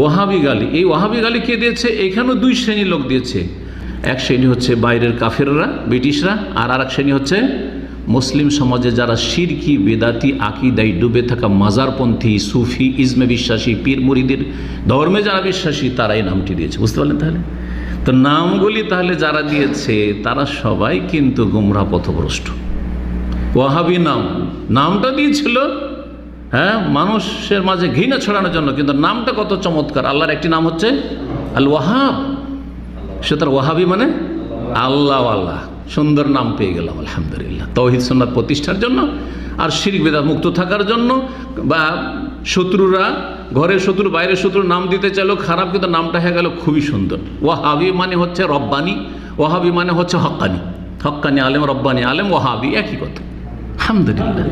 ওয়াহাবি গালি, এই ওয়াহাবি গালি কে দিয়েছে? এখানেও দুই শ্রেণীর লোক দিয়েছে। এক শ্রেণী হচ্ছে বাইরের কাফেররা, ব্রিটিশরা, আর আরেক শ্রেণী হচ্ছে মুসলিম সমাজে যারা শিরকি বেদাতি আকিদায় ডুবে থাকা মাজারপন্থী, সুফি ইজমে বিশ্বাসী, পীর মুরিদের ধর্মে যারা বিশ্বাসী, তারা এই নামটি দিয়েছে। বুঝতে পারলেন? তাহলে তো নামগুলি তাহলে যারা দিয়েছে তারা সবাই কিন্তু গুমরাহ পথভ্রষ্ট। ওয়াহাবি নামটা দিয়েছিল হ্যাঁ মানুষের মাঝে ঘৃণা ছড়ানোর জন্য, কিন্তু নামটা কত চমৎকার। আল্লাহর একটি নাম হচ্ছে আল ওয়াহাব, সুতরাং ওয়াহাবি মানে আল্লাহ আল্লাহ, সুন্দর নাম পেয়ে গেলাম আলহামদুলিল্লাহ। তাওহীদ সুন্নাত প্রতিষ্ঠার জন্য আর শিরক বিদআত মুক্ত থাকার জন্য। বা শত্রুরা, ঘরের শত্রু বাইরের শত্রু নাম দিতে চাইলেও খারাপ, কিন্তু নামটা হয়ে গেল খুবই সুন্দর। ওয়াহাবি মানে হচ্ছে রব্বানি, ওয়াহাবি মানে হচ্ছে হক্কানি, হক্কানি আলেম, রব্বানি আলেম, ওয়াহাবি একই কথা আলহামদুলিল্লাহ।